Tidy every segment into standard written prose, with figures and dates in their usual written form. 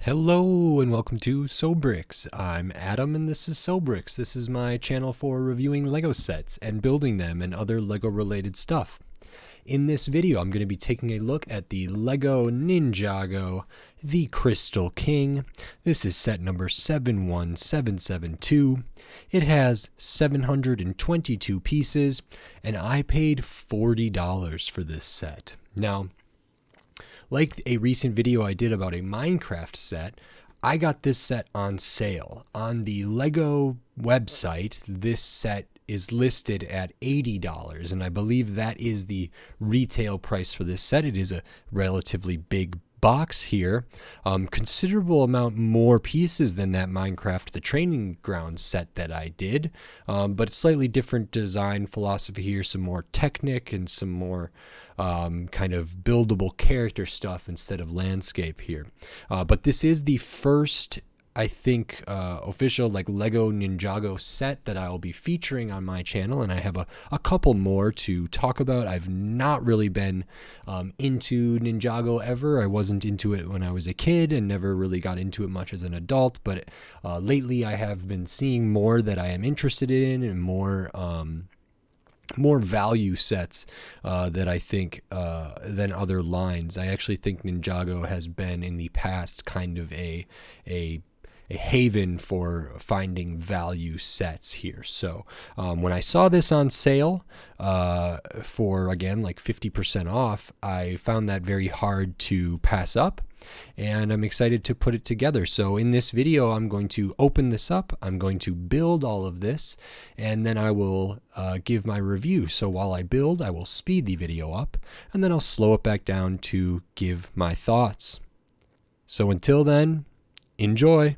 Hello and welcome to Sobrix. I'm Adam and this is Sobrix. This is my channel for reviewing Lego sets and building them and other Lego related stuff. In this video I'm going to be taking a look at the Lego Ninjago The Crystal King. This is set number 71772. It has 722 pieces and I paid $40 for this set. Now, like a recent video I did about a Minecraft set, I got this set on sale. On the Lego website, this set is listed at $80, and I believe that is the retail price for this set. It is a relatively big box here, considerable amount more pieces than that Minecraft the Training Ground set that I did, but slightly different design philosophy here, some more Technic and some more kind of buildable character stuff instead of landscape here. But this is the first, I think, official like Lego Ninjago set that I will be featuring on my channel, and I have a couple more to talk about. I've not really been into Ninjago ever. I wasn't into it when I was a kid and never really got into it much as an adult, but lately I have been seeing more that I am interested in and more value sets that I think than other lines. I actually think Ninjago has been in the past kind of a haven for finding value sets here. So when I saw this on sale for, again, like 50% off, I found that very hard to pass up, and I'm excited to put it together. So in this video, I'm going to open this up, I'm going to build all of this, and then I will give my review. So while I build, I will speed the video up, and then I'll slow it back down to give my thoughts. So until then, enjoy!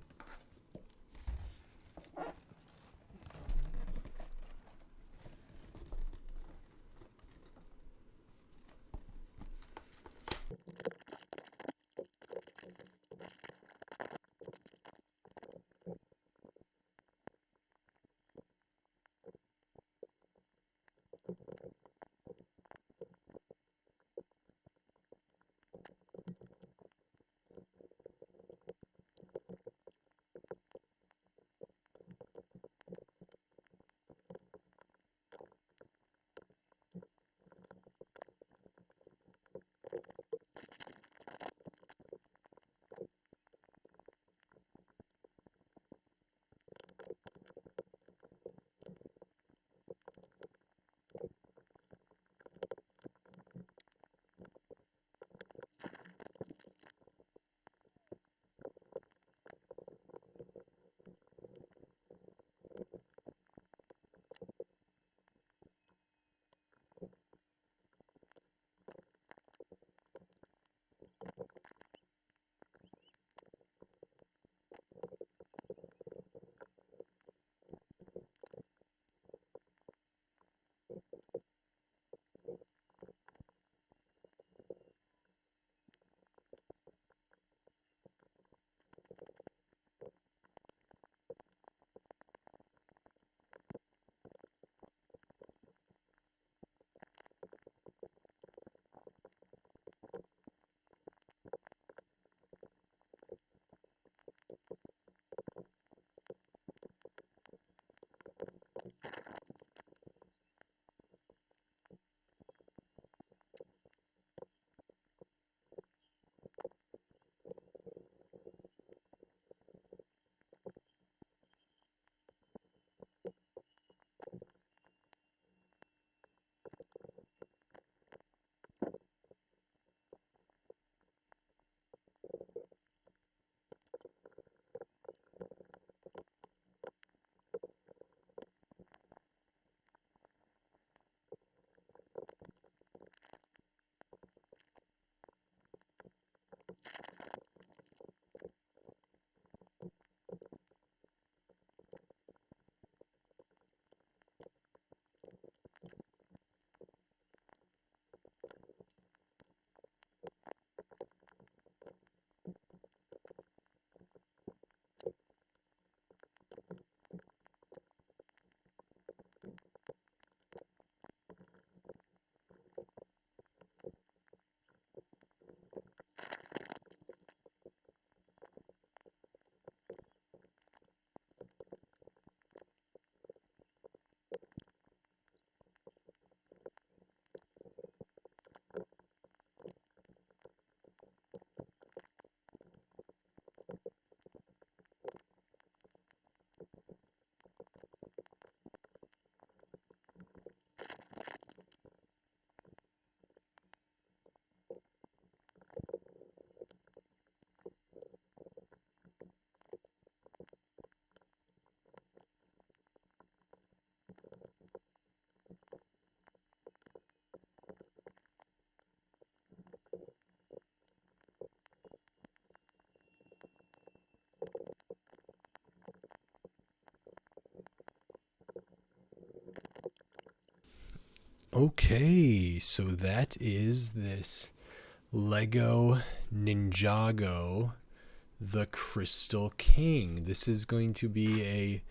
Okay, so that is this Lego Ninjago The Crystal King. This is going to be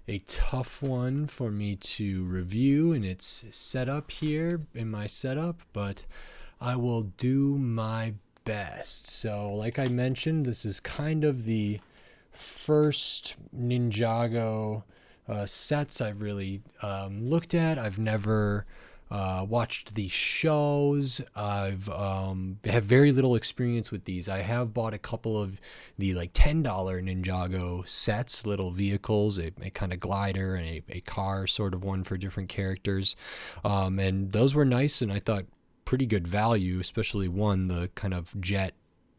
a tough one for me to review, and it's set up here in my setup, but I will do my best. So like I mentioned, this is kind of the first Ninjago sets I've really looked at. I've never watched these shows. I've have very little experience with these. I have bought a couple of the like $10 Ninjago sets, little vehicles, a kind of glider and a car sort of one for different characters, and those were nice, and I thought pretty good value, especially one, the kind of jet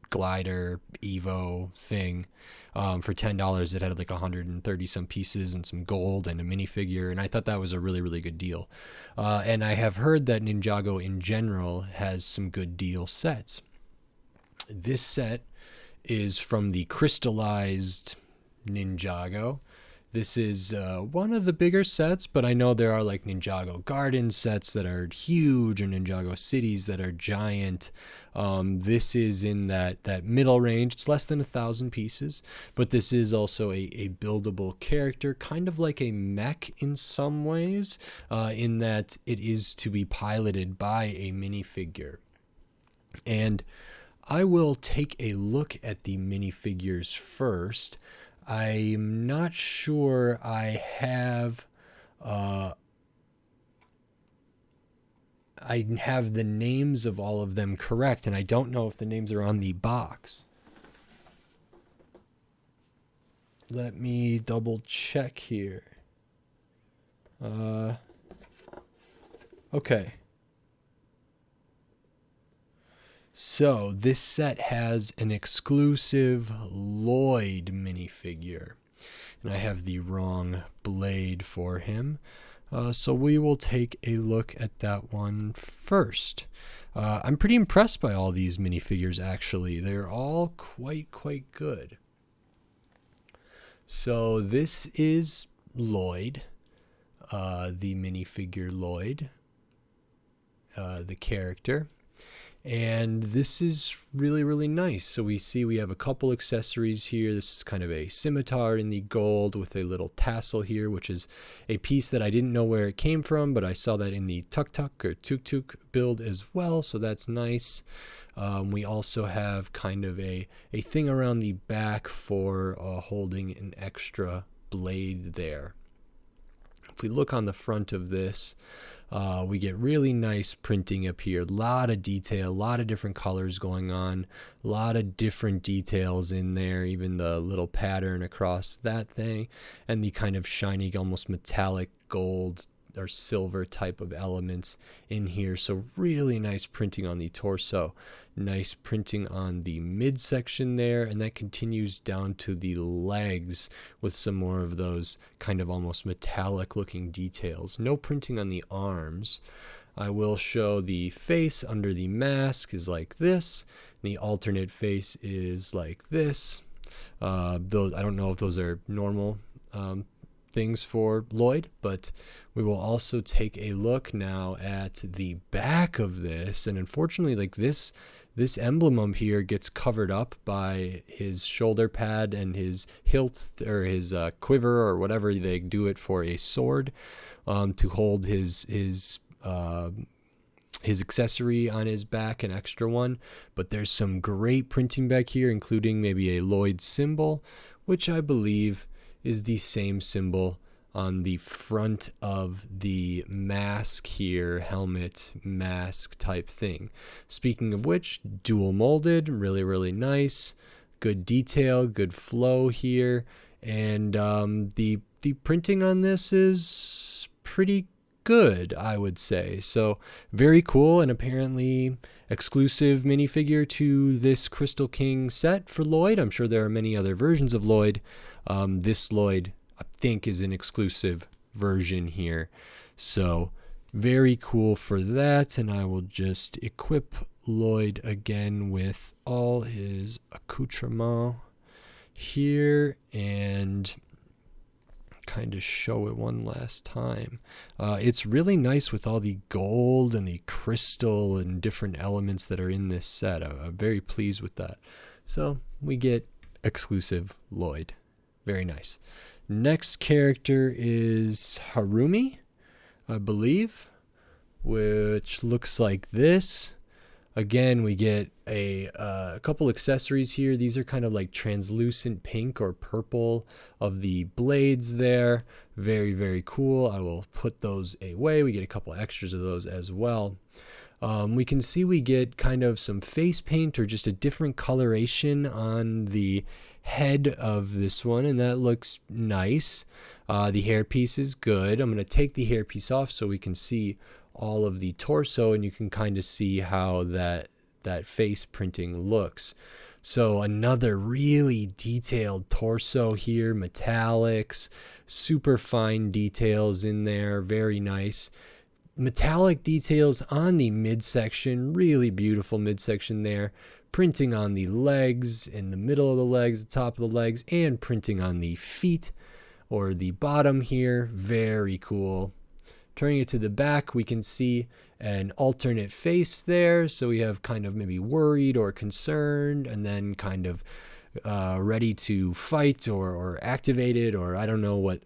glider Evo thing, for $10. It had like 130 some pieces and some gold and a minifigure, and I thought that was a really, really good deal. And I have heard that Ninjago in general has some good deal sets. This set is from the crystallized Ninjago. This is one of the bigger sets, but I know there are like Ninjago Garden sets that are huge, or Ninjago Cities that are giant. This is in that middle range. It's less than 1,000 pieces, but this is also a buildable character, kind of like a mech in some ways, in that it is to be piloted by a minifigure. And I will take a look at the minifigures first. I'm not sure I have the names of all of them correct, and I don't know if the names are on the box. Let me double check here. Okay. So this set has an exclusive Lloyd minifigure, and I have the wrong blade for him. So we will take a look at that one first. I'm pretty impressed by all these minifigures, actually. They're all quite good. So this is Lloyd, the minifigure Lloyd, the character. And this is really, really nice. So we see we have a couple accessories here. This is kind of a scimitar in the gold with a little tassel here, which is a piece that I didn't know where it came from, but I saw that in the tuk-tuk or tuk-tuk build as well, so that's nice. We also have kind of a thing around the back for holding an extra blade there. If we look on the front of this, we get really nice printing up here. A lot of detail, a lot of different colors going on, a lot of different details in there, even the little pattern across that thing, and the kind of shiny, almost metallic gold or silver type of elements in here. So really nice printing on the torso, nice printing on the midsection there, and that continues down to the legs with some more of those kind of almost metallic looking details. No printing on the arms. I will show the face under the mask is like this. The alternate face is like this. Those, I don't know if those are normal things for Lloyd, but we will also take a look now at the back of this, and unfortunately, like this emblem up here gets covered up by his shoulder pad and his hilt, or his quiver, or whatever they do it for a sword, to hold his accessory on his back, an extra one. But there's some great printing back here, including maybe a Lloyd symbol, which I believe is the same symbol on the front of the mask here, helmet mask type thing. Speaking of which, dual molded, really, really nice, good detail, good flow here, and the printing on this is pretty good, I would say. So very cool, and apparently exclusive minifigure to this Crystal King set for Lloyd. I'm sure there are many other versions of Lloyd. This Lloyd, I think, is an exclusive version here. So very cool for that, and I will just equip Lloyd again with all his accoutrements here, and kind of show it one last time. It's really nice with all the gold and the crystal and different elements that are in this set. I'm very pleased with that. So we get exclusive Lloyd. Very nice. Next character is Harumi, I believe, which looks like this. Again, we get a couple accessories here. These are kind of like translucent pink or purple of the blades there. Very, very cool. I will put those away. We get a couple extras of those as well. We can see we get kind of some face paint or just a different coloration on the head of this one, and that looks nice. The hairpiece is good. I'm going to take the hairpiece off so we can see all of the torso, and you can kind of see how that face printing looks. So another really detailed torso here, metallics, super fine details in there, very nice. Metallic details on the midsection, really beautiful midsection there. Printing on the legs, in the middle of the legs, the top of the legs, and printing on the feet or the bottom here. Very cool. Turning it to the back, we can see an alternate face there. So we have kind of maybe worried or concerned, and then kind of ready to fight or activated, or I don't know what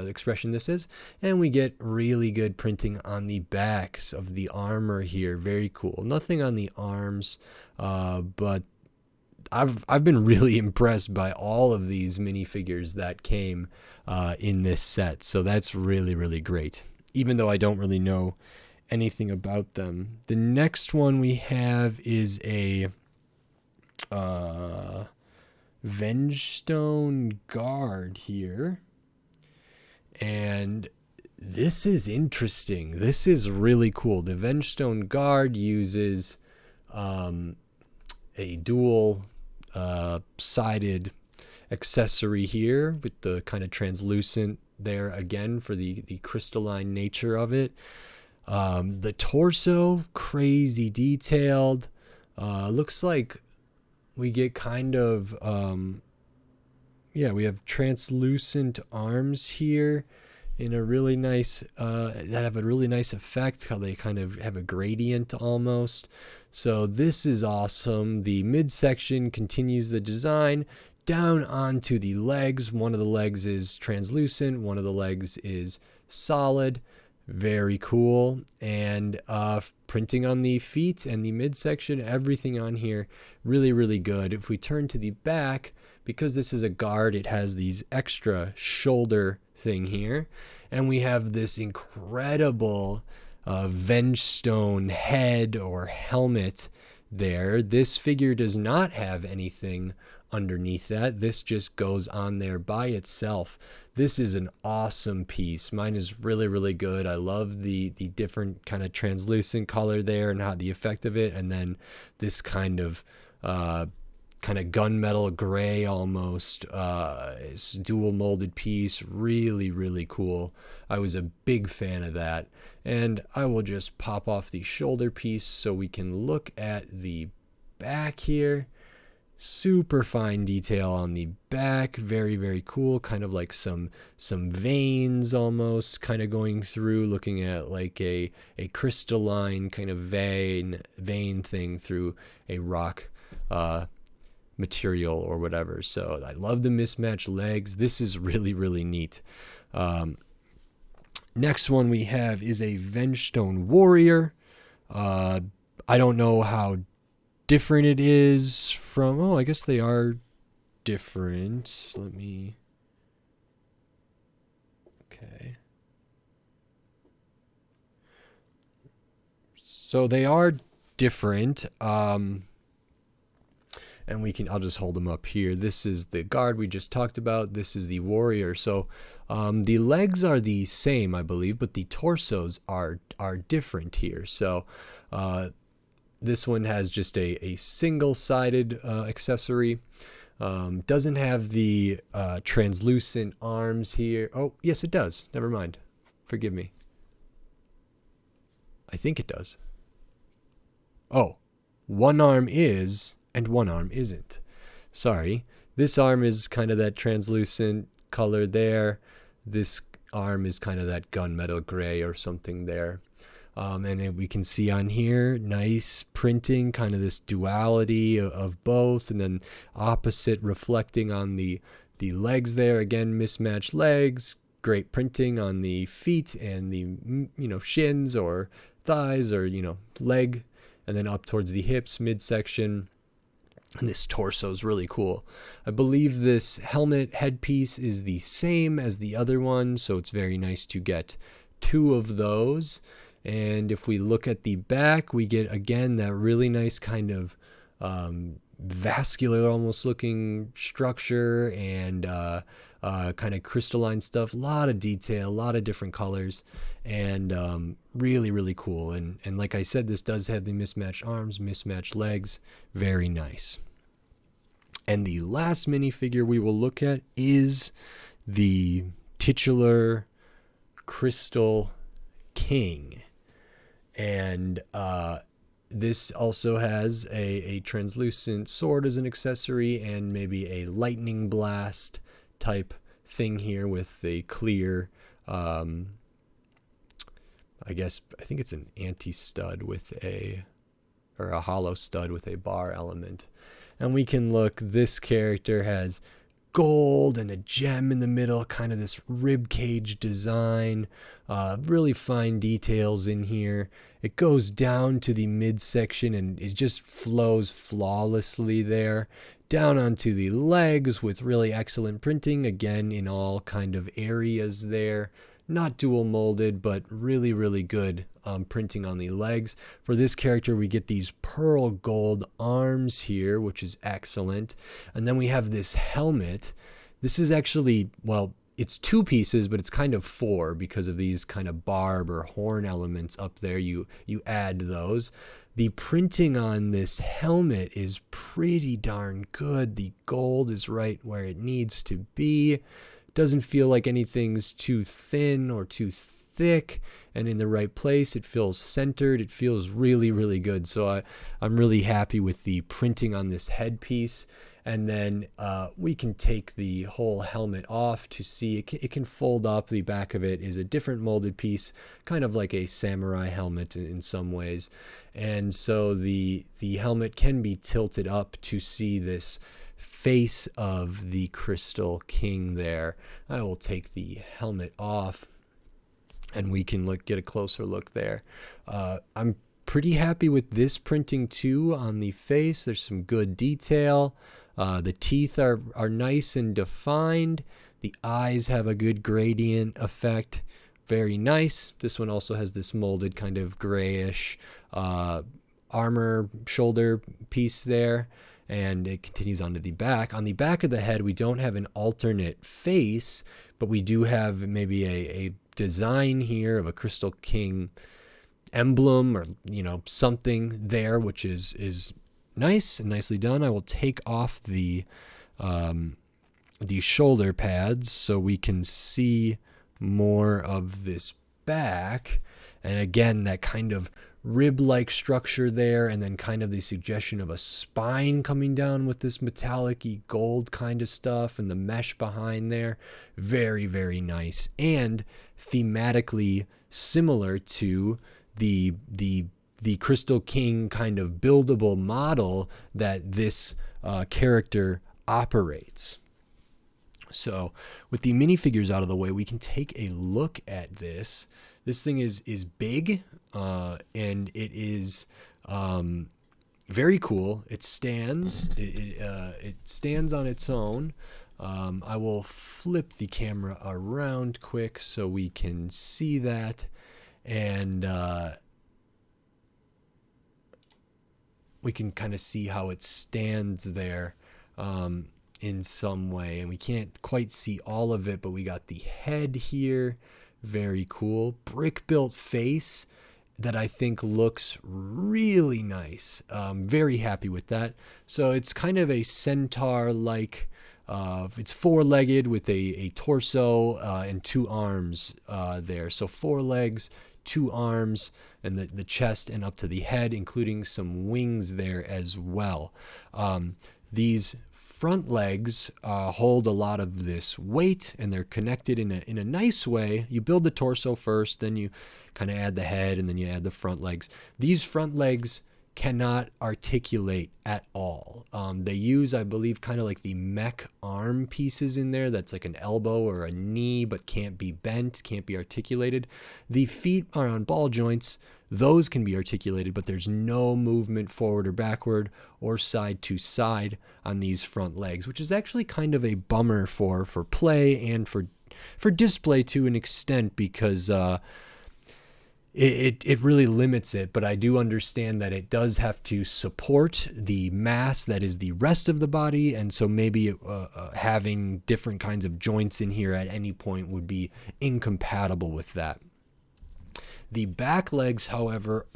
expression this is. And we get really good printing on the backs of the armor here. Very cool. Nothing on the arms, but I've been really impressed by all of these minifigures that came in this set. So that's really, really great, even though I don't really know anything about them. The next one we have is a Vengestone guard here. And this is interesting. This is really cool. The Vengestone guard uses a dual sided accessory here with the kind of translucent there again for the crystalline nature of it. The torso, crazy detailed. Looks like we get kind of we have translucent arms here in a really nice that have a really nice effect, how they kind of have a gradient almost. So this is awesome. The midsection continues the design down onto the legs. One of the legs is translucent, one of the legs is solid. Very cool. And printing on the feet and the midsection, everything on here really, really good. If we turn to the back, because this is a guard, it has these extra shoulder thing here, and we have this incredible Vengestone head or helmet there. This figure does not have anything underneath that. This just goes on there by itself. This is an awesome piece. Mine is really, really good. I love the different kind of translucent color there and how the effect of it, and then this kind of gunmetal gray almost. It's dual molded piece. Really, really cool. I was a big fan of that. And I will just pop off the shoulder piece so we can look at the back here. Super fine detail on the back. Very, very cool. Kind of like some veins almost kind of going through, looking at like a crystalline kind of vein thing through a rock material or whatever. So I love the mismatched legs. This is really, really neat. Next one we have is a Vengestone warrior. I don't know how different it is from, I guess they are different. Okay. So they are different. And I'll just hold them up here. This is the guard we just talked about. This is the warrior. So the legs are the same, I believe, but the torsos are different here. So this one has just a single-sided accessory. Doesn't have the translucent arms here. Oh, yes, it does. Never mind. Forgive me. I think it does. Oh, one arm is and one arm isn't. Sorry. This arm is kind of that translucent color there. This arm is kind of that gunmetal gray or something there. And we can see on here, nice printing, kind of this duality of both, and then opposite reflecting on the legs there. Again, mismatched legs, great printing on the feet and the shins or thighs or leg, and then up towards the hips, midsection. And this torso is really cool. I believe this helmet headpiece is the same as the other one, so it's very nice to get two of those. And if we look at the back, we get, again, that really nice kind of vascular almost looking structure and kind of crystalline stuff. A lot of detail, a lot of different colors, and really, really cool. And like I said, this does have the mismatched arms, mismatched legs. Very nice. And the last minifigure we will look at is the titular Crystal King. And this also has a translucent sword as an accessory and maybe a lightning blast type thing here with a clear, I think it's an anti-stud with a hollow stud with a bar element. And we can look, this character has gold and a gem in the middle, kind of this rib cage design, really fine details in here. It goes down to the midsection and it just flows flawlessly there, down onto the legs with really excellent printing, again in all kind of areas there. Not dual molded, but really, really good printing on the legs. For this character, we get these pearl gold arms here, which is excellent. And then we have this helmet. This is actually, well, it's two pieces, but it's kind of four because of these kind of barb or horn elements up there. You add those. The printing on this helmet is pretty darn good. The gold is right where it needs to be. Doesn't feel like anything's too thin or too thick, and in the right place. It feels centered. It feels really, really good. So I'm really happy with the printing on this headpiece. And then we can take the whole helmet off to see it can fold up. The back of it is a different molded piece, kind of like a samurai helmet in some ways. And so the helmet can be tilted up to see this face of the Crystal King there. I will take the helmet off and we can get a closer look there. I'm pretty happy with this printing too on the face. There's some good detail. The teeth are nice and defined. The eyes have a good gradient effect. Very nice. This one also has this molded kind of grayish armor shoulder piece there. And it continues onto the back. On the back of the head, we don't have an alternate face, but we do have maybe a design here of a Crystal King emblem or something there, which is nice and nicely done. I will take off the shoulder pads so we can see more of this back. And again, that kind of rib-like structure there, and then kind of the suggestion of a spine coming down with this metallic-y gold kind of stuff and the mesh behind there. Very, very nice. And thematically similar to the Crystal King kind of buildable model that this character operates. So with the minifigures out of the way, we can take a look at this. This thing is big, and it is very cool. It stands. It stands on its own. I will flip the camera around quick so we can see that, and we can kind of see how it stands there in some way. And we can't quite see all of it, but we got the head here. Very cool. Brick built face that I think looks really nice. Very happy with that. So it's kind of a centaur like, it's four-legged with a torso and two arms there. So 4 legs, 2 arms, and the chest and up to the head, including some wings there as well. These front legs hold a lot of this weight, and they're connected in a nice way. You build the torso first, then you kind of add the head, and then you add the front legs. These front legs cannot articulate at all. They use, I believe, kind of like the mech arm pieces in there. That's like an elbow or a knee, but can't be bent, can't be articulated. The feet are on ball joints. Those can be articulated, but there's no movement forward or backward or side to side on these front legs, which is actually kind of a bummer for play and for display to an extent, because it really limits it. But I do understand that it does have to support the mass that is the rest of the body, and so maybe having different kinds of joints in here at any point would be incompatible with that. The back legs, however,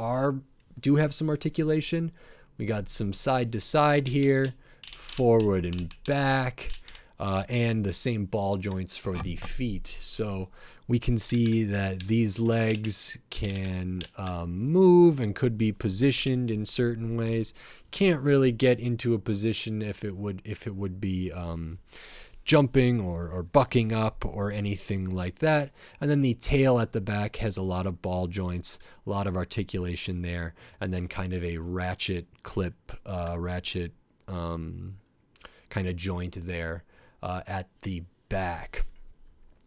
do have some articulation. We got some side to side here, forward and back, and the same ball joints for the feet. So we can see that these legs can move and could be positioned in certain ways. Can't really get into a position if it would be jumping or bucking up or anything like that. And then the tail at the back has a lot of ball joints, a lot of articulation there, and then kind of a ratchet clip, kind of joint there at the back.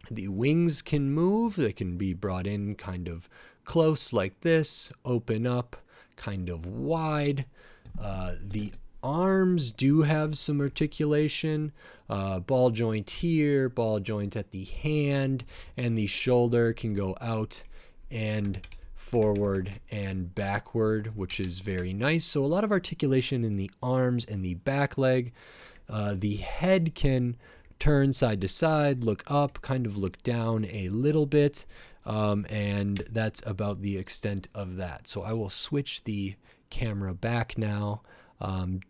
The wings can move. They can be brought in kind of close like this, open up kind of wide. The arms do have some articulation, ball joint here, ball joint at the hand, and the shoulder can go out and forward and backward, which is very nice. So a lot of articulation in the arms and the back leg. The head can turn side to side, look up, kind of look down a little bit, and that's about the extent of that. So I will switch the camera back now,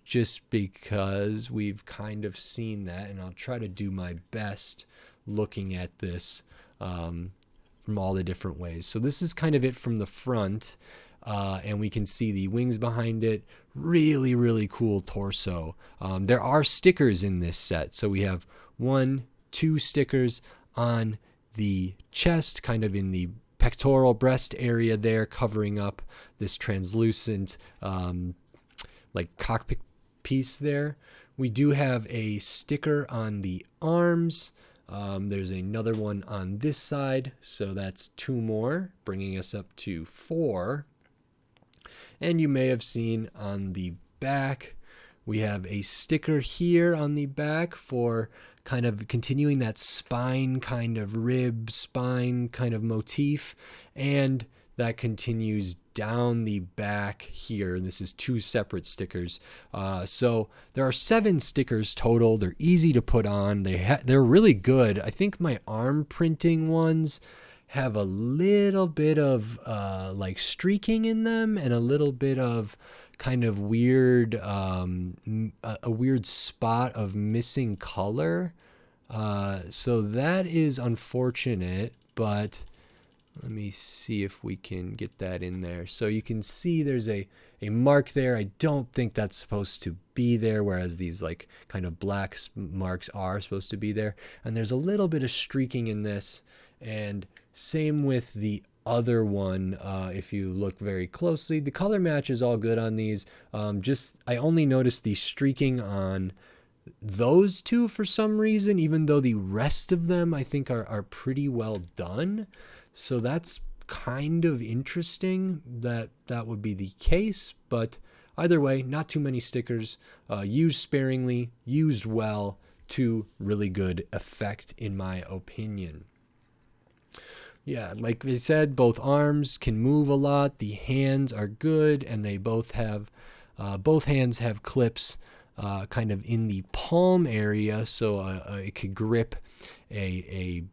just because we've kind of seen that, and I'll try to do my best looking at this from all the different ways. So this is kind of it from the front, and we can see the wings behind it. Really, really cool torso. There are stickers in this set. So we have 1, 2 stickers on the chest, kind of in the pectoral breast area there, covering up this translucent like cockpit piece there. We do have a sticker on the arms. There's another one on this side, so that's 2 more, bringing us up to 4. And you may have seen on the back, we have a sticker here on the back for kind of continuing that spine kind of rib, spine kind of motif, and that continues down the back here. And this is 2 separate stickers. So there are 7 stickers total. They're easy to put on. They're really good. I think my arm printing ones have a little bit of like streaking in them, and a little bit of kind of weird, a weird spot of missing color. So that is unfortunate, but let me see if we can get that in there. So you can see there's a mark there. I don't think that's supposed to be there, whereas these like kind of black marks are supposed to be there. And there's a little bit of streaking in this, and same with the other one. If you look very closely, the color match is all good on these. I only noticed the streaking on those 2 for some reason, even though the rest of them I think are pretty well done. So that's kind of interesting that would be the case. But either way, not too many stickers, used sparingly, used well, to really good effect in my opinion. Yeah, like we said, both arms can move a lot. The hands are good, and they both hands have clips kind of in the palm area, so it could grip a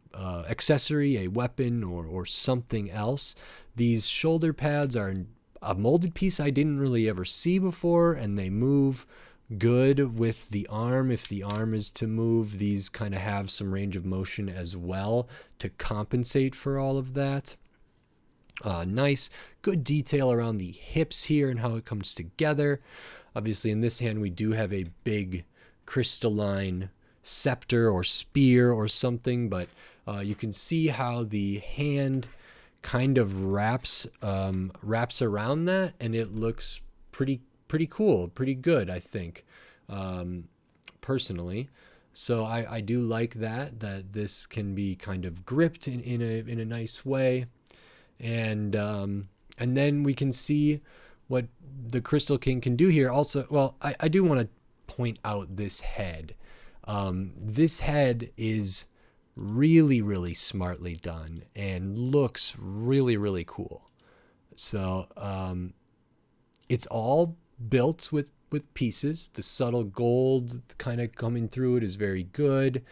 accessory, a weapon, or something else. These shoulder pads are a molded piece I didn't really ever see before, and they move good with the arm. If the arm is to move, these kind of have some range of motion as well to compensate for all of that. Nice, good detail around the hips here and how it comes together. Obviously in this hand we do have a big crystalline scepter or spear or something, but you can see how the hand kind of wraps around that, and it looks pretty cool, pretty good, I think, personally. So I do like that this can be kind of gripped in a nice way, and then we can see what the Crystal King can do here. Also, well, I do want to point out this head. This head is really smartly done and looks really cool. So it's all built with pieces. The subtle gold kind of coming through it is very good.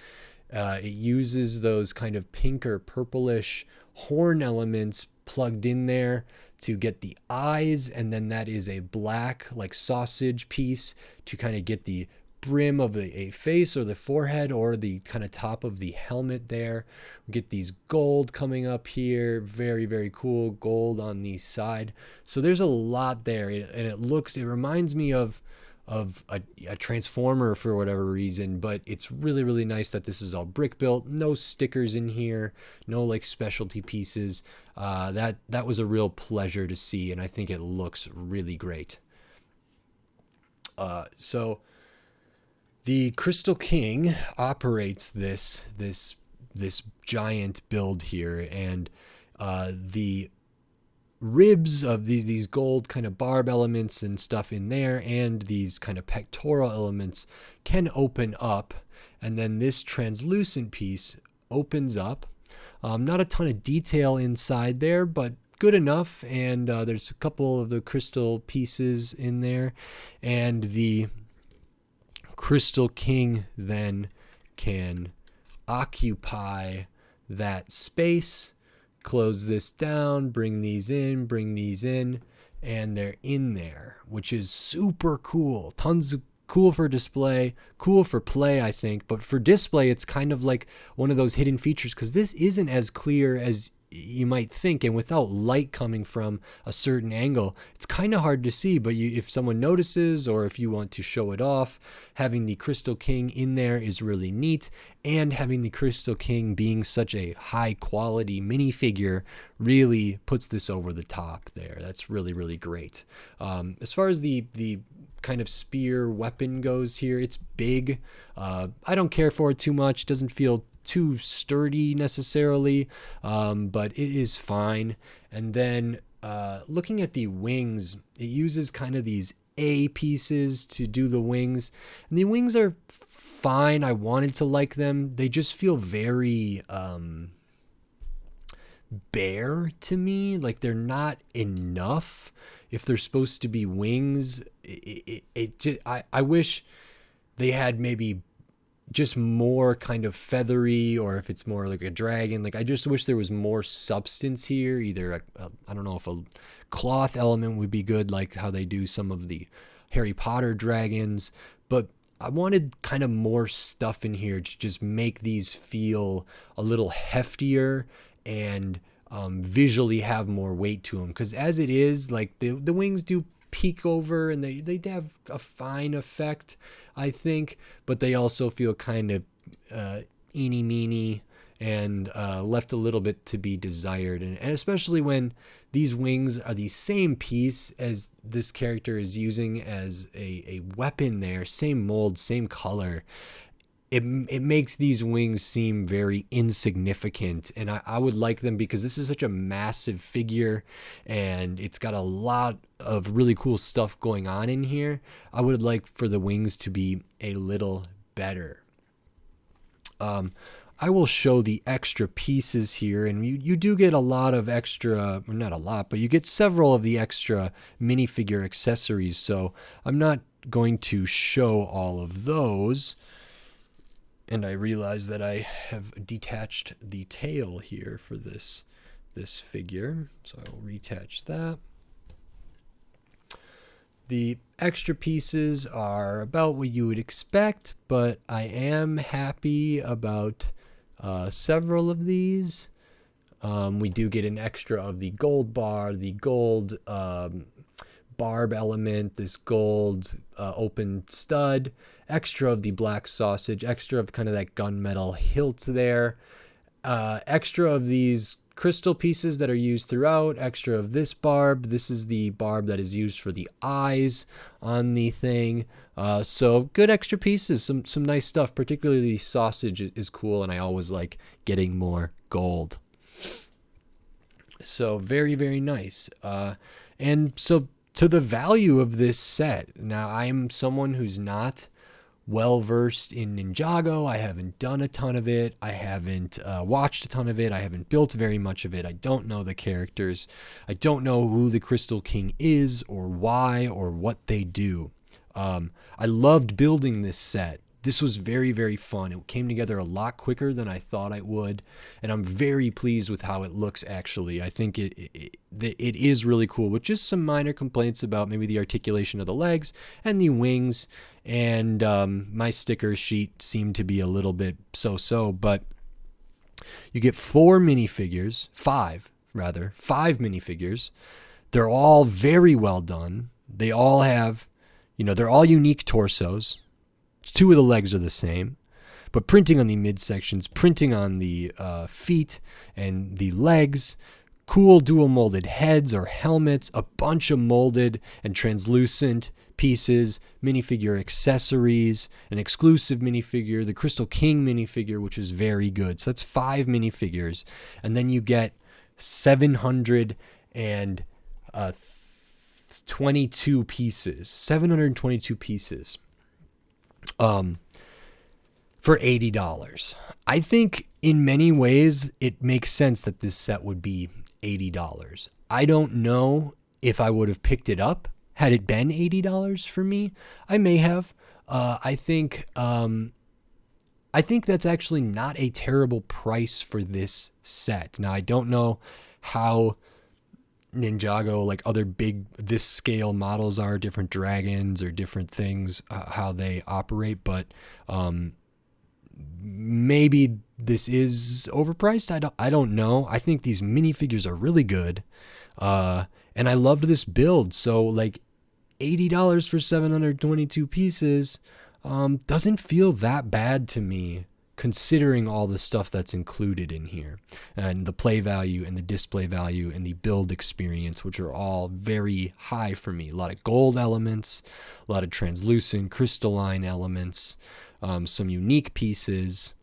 It uses those kind of pink or purplish horn elements plugged in there to get the eyes, and then that is a black like sausage piece to kind of get the brim of a face or the forehead or the kind of top of the helmet there. We get these gold coming up here, very cool gold on the side. So there's a lot there, and it reminds me of a transformer for whatever reason, but it's really nice that this is all brick built. No stickers in here, no like specialty pieces. That was a real pleasure to see, and I think it looks really great. So the Crystal King operates this giant build here, and the ribs of these gold kind of barb elements and stuff in there, and these kind of pectoral elements can open up, and then this translucent piece opens up. Not a ton of detail inside there, but good enough, and there's a couple of the crystal pieces in there, and the Crystal King then can occupy that space, close this down, bring these in, and they're in there, which is super cool. Tons of cool for display, cool for play, I think, but for display it's kind of like one of those hidden features, because this isn't as clear as you might think, and without light coming from a certain angle, it's kind of hard to see. But if someone notices, or if you want to show it off, having the Crystal King in there is really neat, and having the Crystal King being such a high quality minifigure really puts this over the top there. That's really great. As far as the kind of spear weapon goes here, it's big. I don't care for it too much. Doesn't feel too sturdy necessarily, but it is fine. And then looking at the wings, it uses kind of these A pieces to do the wings, and the wings are fine. I wanted to like them. They just feel very bare to me, like they're not enough. If they're supposed to be wings, I wish they had maybe just more kind of feathery, or if it's more like a dragon, like I just wish there was more substance here. Either I don't know if a cloth element would be good, like how they do some of the Harry Potter dragons, but I wanted kind of more stuff in here to just make these feel a little heftier and visually have more weight to them, because as it is, like the wings do peek over, and they have a fine effect, I think, but they also feel kind of eeny meeny and left a little bit to be desired, and especially when these wings are the same piece as this character is using as a weapon there, same mold, same color. It makes these wings seem very insignificant, and I would like them, because this is such a massive figure and it's got a lot of really cool stuff going on in here. I would like for the wings to be a little better. I will show the extra pieces here, and you do get a lot of extra, well, not a lot, but you get several of the extra minifigure accessories, so I'm not going to show all of those. And I realize that I have detached the tail here for this figure, so I will reattach that. The extra pieces are about what you would expect, but I am happy about several of these. We do get an extra of the gold bar, the gold barb element, this gold open stud, extra of the black sausage, extra of kind of that gunmetal hilt there, extra of these crystal pieces that are used throughout, extra of this barb. This is the barb that is used for the eyes on the thing. So good extra pieces, some nice stuff. Particularly the sausage is cool, and I always like getting more gold. So very, very nice. And so to the value of this set, now I'm someone who's not well versed in Ninjago. I haven't done a ton of it. I haven't watched a ton of it. I haven't built very much of it. I don't know the characters. I don't know who the Crystal King is or why or what they do. I loved building this set. This was very, very fun. It came together a lot quicker than I thought it would, and I'm very pleased with how it looks, actually. I think it is really cool, with just some minor complaints about maybe the articulation of the legs and the wings, and my sticker sheet seemed to be a little bit so-so, but you get five minifigures. They're all very well done. They all have, they're all unique torsos. 2 of the legs are the same, but printing on the midsections, printing on the feet and the legs, cool dual molded heads or helmets, a bunch of molded and translucent pieces, minifigure accessories, an exclusive minifigure, the Crystal King minifigure, which is very good. So that's 5 minifigures, and then you get 722 pieces. 722 pieces. For $80. I think in many ways it makes sense that this set would be $80. I don't know if I would have picked it up had it been $80 for me. I may have. I think that's actually not a terrible price for this set. Now, I don't know how Ninjago, like other big this scale models are, different dragons or different things, how they operate, but maybe this is overpriced. I don't know. I think these minifigures are really good, and I loved this build. So like $80 for 722 pieces doesn't feel that bad to me, considering all the stuff that's included in here, and the play value and the display value and the build experience, which are all very high for me. A lot of gold elements, a lot of translucent crystalline elements, some unique pieces,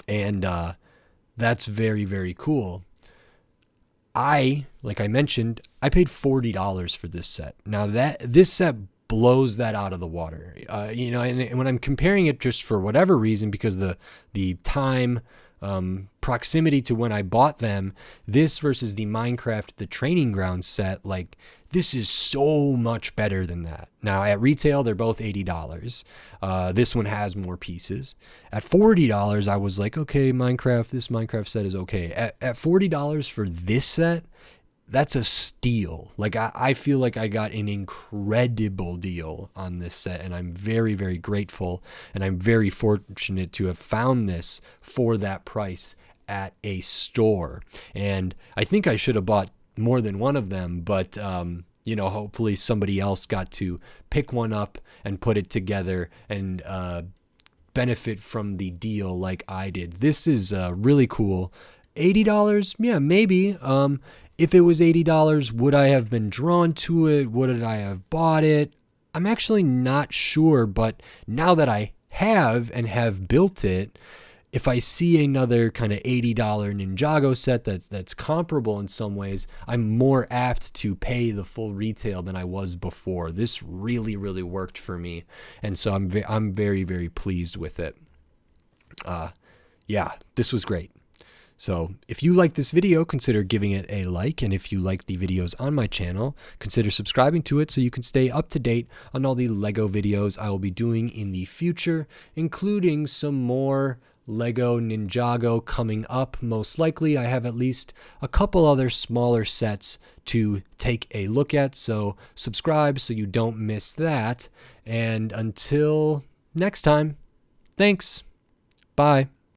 and that's very, very cool. Like I mentioned, I paid $40 for this set. Now this set blows that out of the water, and when I'm comparing it just for whatever reason, because the time proximity to when I bought them, this versus the Minecraft The Training Ground set, like this is so much better than that. Now at retail, they're both $80. This one has more pieces. At $40, I was like, okay, this Minecraft set is okay. At $40 for this set, that's a steal. Like I feel like I got an incredible deal on this set, and I'm very, very grateful, and I'm very fortunate to have found this for that price at a store. And I think I should have bought more than one of them, but hopefully somebody else got to pick one up and put it together and benefit from the deal like I did. This is really cool. $80? Yeah, maybe. If it was $80, would I have been drawn to it? Would I have bought it? I'm actually not sure, but now that I have built it, if I see another kind of $80 Ninjago set that's comparable in some ways, I'm more apt to pay the full retail than I was before. This really, really worked for me, and so I'm very, very pleased with it. Yeah, this was great. So if you like this video, consider giving it a like, and if you like the videos on my channel, consider subscribing to it so you can stay up to date on all the Lego videos I will be doing in the future, including some more Lego Ninjago coming up. Most likely I have at least a couple other smaller sets to take a look at, so subscribe so you don't miss that. And until next time, thanks. Bye.